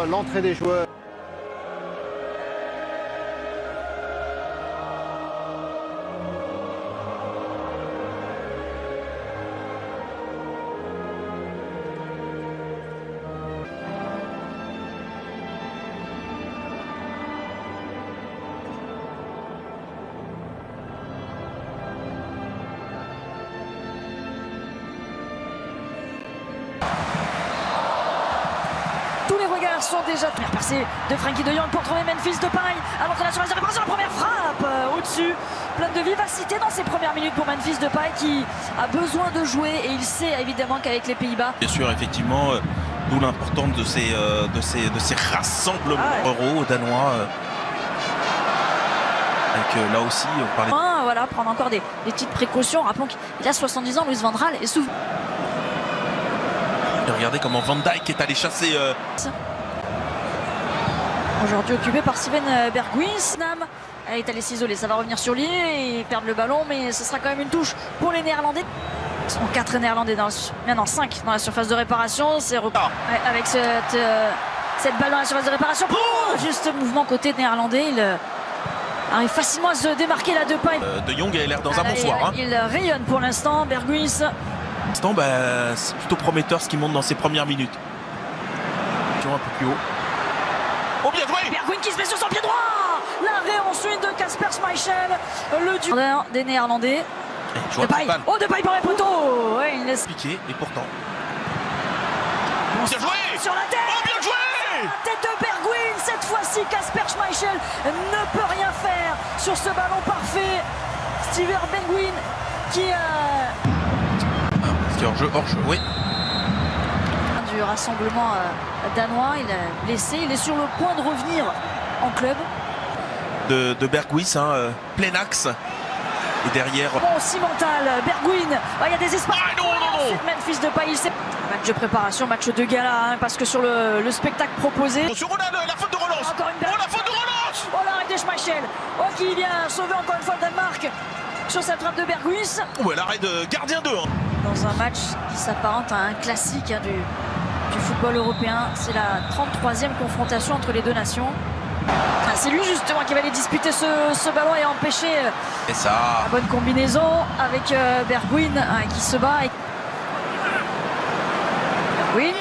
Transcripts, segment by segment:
L'entrée des joueurs. Tous les regards sont déjà percés de Frenkie de Jong pour trouver Memphis Depay. Alors que la surface de réparation, la première frappe au-dessus. Plein de vivacité dans ses premières minutes pour Memphis Depay qui a besoin de jouer et il sait évidemment qu'avec les Pays-Bas. Bien sûr, effectivement, d'où l'importance de ces rassemblements euros danois. Avec là aussi, on parlait. Voilà, prendre encore des petites précautions. Rappelons qu'il a 70 ans, Louis van Gaal, et souvent. Regardez comment Van Dijk est allé chasser. Aujourd'hui occupé par Steven Berghuis. Elle est allée s'isoler, ça va revenir sur lui et perdre le ballon, mais ce sera quand même une touche pour les Néerlandais. Ils sont 4 Néerlandais, maintenant 5 dans la surface de réparation. C'est avec cette balle dans la surface de réparation. Juste mouvement côté néerlandais. Il arrive facilement à se démarquer là de Depay. De Jong a l'air dans un bon soir. Il rayonne pour l'instant, Berghuis. C'est plutôt prometteur ce qui monte dans ses premières minutes. Un peu plus haut. Oh, bien joué! Berghuis qui se met sur son pied droit. L'arrêt ensuite de Kasper Schmeichel, le duo des Néerlandais. Depay. Oh, Depay pour les poteaux. Ouais, il laisse piquer et pourtant. Bon, bien joué! Sur la tête. Oh, bien joué! La tête de Berghuis. Cette fois-ci, Kasper Schmeichel ne peut rien faire sur ce ballon parfait. Steven Berghuis qui hors-jeu, oui. Du rassemblement danois, il est blessé, il est sur le point de revenir en club. De Berghuis, plein axe. Et derrière. Bon, Cimental, Berghuis, il y a des espaces. Non. Memphis Depay, match de préparation, match de gala, parce que sur le spectacle proposé. Sur la faute de relance. Encore une la faute de relance. Oh, l'arrêt de Schmeichel. Oh, qui vient sauver encore une fois le Danemark sur cette frappe de Berghuis. Ouais, l'arrêt de gardien 2. Dans un match qui s'apparente à un classique du football européen. C'est la 33e confrontation entre les deux nations. C'est lui justement qui va aller disputer ce ballon et empêcher la bonne combinaison avec Berghuis qui se bat. Berghuis.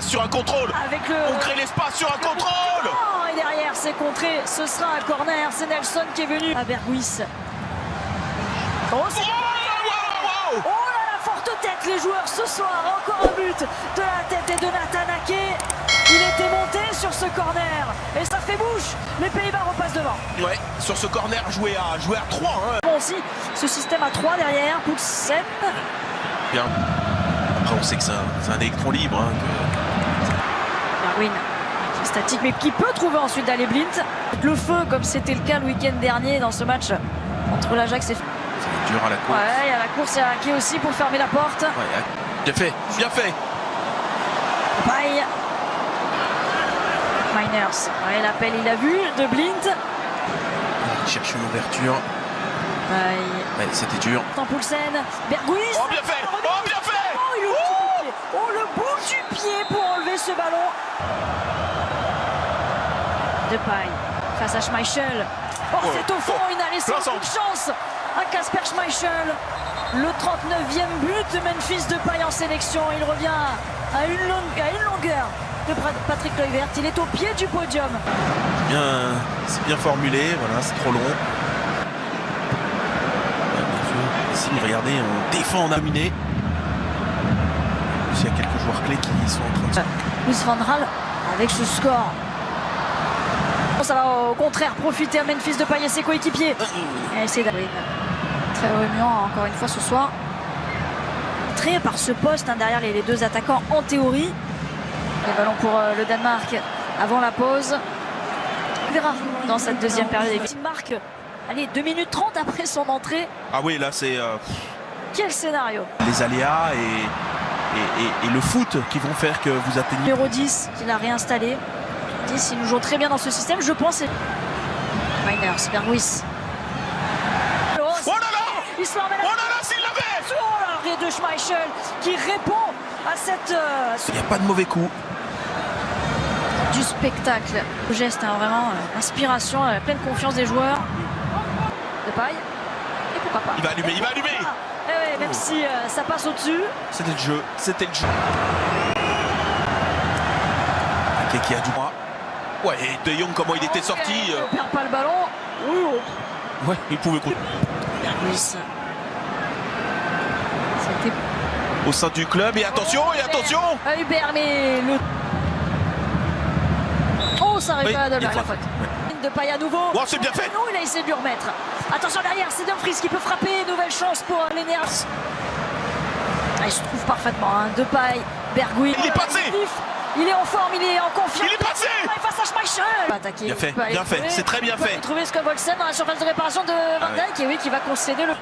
Sur un contrôle. On crée l'espace sur un contrôle. Et derrière c'est contré, ce sera un corner. C'est Nelson qui est venu à Berghuis. Tête les joueurs ce soir, encore un but de la tête et de Nathan Ake. Il était monté sur ce corner et ça fait bouche. Les Pays-Bas repassent devant. Ouais, sur ce corner joué à 3. Bon aussi, ce système à 3 derrière, Poulsen. Bien. Après on sait que c'est un électron libre. Berghuis qui est statique mais qui peut trouver ensuite d'aller blind. Le feu comme c'était le cas le week-end dernier dans ce match entre l'Ajax et... Dur à la course. Ouais, il y a la course et Ake aussi pour fermer la porte. Ouais, bien fait. Bye. Miners. Ouais, l'appel, il a vu de Blind. Il cherche une ouverture. Ouais, c'était dur. Poulsen, Berghuis. Oh, bien fait. Oh, le bout du pied pour enlever ce ballon. Depay face à Schmeichel. Oh, c'est au fond, il n'a laissé aucune chance à Kasper Schmeichel. Le 39e but de Memphis Depay en sélection. Il revient à une longueur de Patrick Kluivert. Il est au pied du podium. C'est bien formulé, voilà, c'est trop long. Ici, regardez, on défend, on a miné. Il y a quelques joueurs clés qui sont en train de... Louis van Gaal avec ce score. Ça va au contraire profiter à Memphis Depay et ses coéquipiers. C'est très remuant encore une fois ce soir. Très par ce poste derrière les deux attaquants en théorie. Les ballons pour le Danemark avant la pause. On verra dans cette deuxième période. Il marque, allez, 2 minutes 30 après son entrée. Ah oui, là c'est... Quel scénario. Les aléas et le foot qui vont faire que vous atteignez... Numéro 10 qu'il a réinstallé. 10, il nous joue très bien dans ce système, je pense. Miners, Berghuis. Oh là là! Il se remet là. Oh là là, s'il l'avait! Oh, l'arrêt de Schmeichel qui répond à cette... Il n'y a pas de mauvais coup. du spectacle. Le geste, hein, vraiment, inspiration, pleine confiance des joueurs. Depay. Et pourquoi pas. Il va allumer, il va allumer. Eh ouais, même si ça passe au-dessus. C'était le jeu, c'était le jeu. Qui a du droit. Ouais, et De Jong, comment il était sorti. Il ne perd pas le ballon. Ouais, il pouvait courir. C'était Au sein du club, et attention, Hubert, mais le... Oh, ça arrive à Dolberg, la faute. Depay à nouveau. Oh, c'est bien fait. Non, il a essayé de lui remettre. Attention derrière, c'est Dumfries qui peut frapper. Nouvelle chance pour les Nerfs. Il se trouve parfaitement. Hein. Depay, Bergwijn. Il est passé. Il est en forme, il est en confiance. Il est passé. Face à Schmeichel. Attaquer. Bien fait, c'est très bien fait. Trouver Skov-Olsen dans la surface de réparation de Van Dijk et oui, qui va concéder le...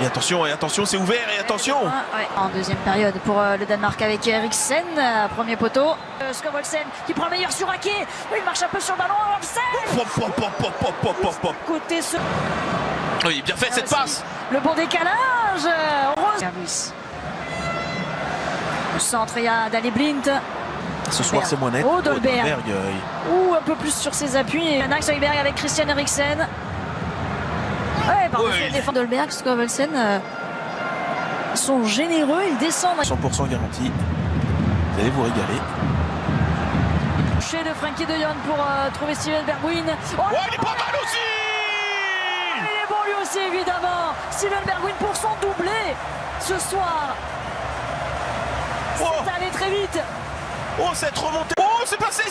Et attention, c'est ouvert, et attention. En deuxième période pour le Danemark avec Eriksen, premier poteau. Skov-Olsen qui prend le meilleur sur Ake. Il marche un peu sur le ballon. Côté ce... Oui, bien fait cette passe. Le bon décalage. Rose. Au centre, il y a Daley Blind. Ce soir, c'est moins net. Oh, Dolberg. Ou un peu plus sur ses appuis. Max Højbjerg avec Christian Eriksen. Ouais, par contre, les défenseurs Dolberg, Skov-Olsen sont généreux, ils descendent. 100% garanti. Vous allez vous régaler. Touché de Frenkie de Jong pour trouver Steven Bergwijn. Oh, il est pas mal aussi. Il est bon lui aussi, évidemment. Steven Bergwijn pour son doublé ce soir. C'est allé très vite. Oh, cette remontée. Oh, c'est passé.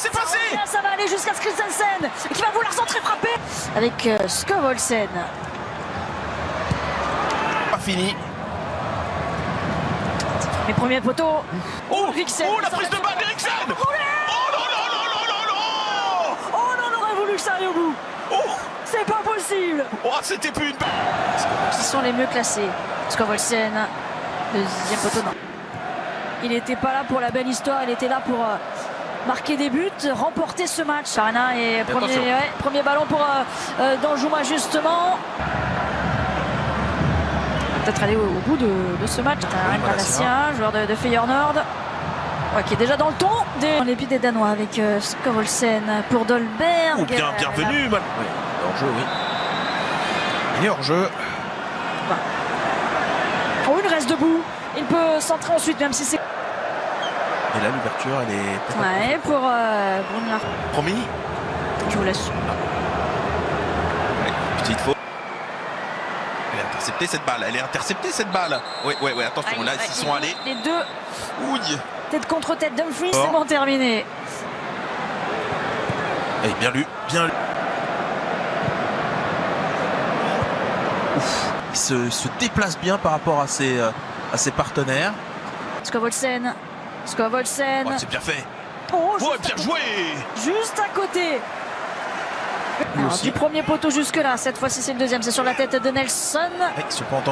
Ça va aller jusqu'à Christensen qui va vouloir centrer frapper avec Skov-Olsen. Pas fini. Les premiers poteaux. Oh, la prise de balle d'Eriksen. Oh non, on aurait voulu que ça aille au bout. C'est pas possible. Oh, c'était plus une balle. Qui sont les mieux classés. Skov-Olsen, deuxième poteau, non. Il n'était pas là pour la belle histoire, il était là pour marquer des buts, remporter ce match. Sarana et premier ballon pour Danjuma justement. Peut-être aller au bout de ce match. Malacia, joueur de Feyenoord, qui est déjà dans le ton. Dans les buts des Danois avec Skov-Olsen pour Dolberg. Bienvenue. Hors-jeu, oui. Il est hors-jeu. Oh, il reste debout. Il peut centrer ensuite, même si c'est... Et là, l'ouverture, elle est... Ouais, pour Brunner. Promis. Je vous laisse. Petite faute. Elle a intercepté cette balle. Ouais, attention, là, ils sont allés. Les deux. Ouille. Tête contre tête, Dumfries, c'est bon, terminé. Et bien lu. Ouf. Il se déplace bien par rapport à ses partenaires. Skov-Olsen. Oh, c'est bien fait. Bien joué. Juste à côté. Alors, du premier poteau jusque là. Cette fois-ci, c'est le deuxième. C'est sur la tête de Nelson. Cependant.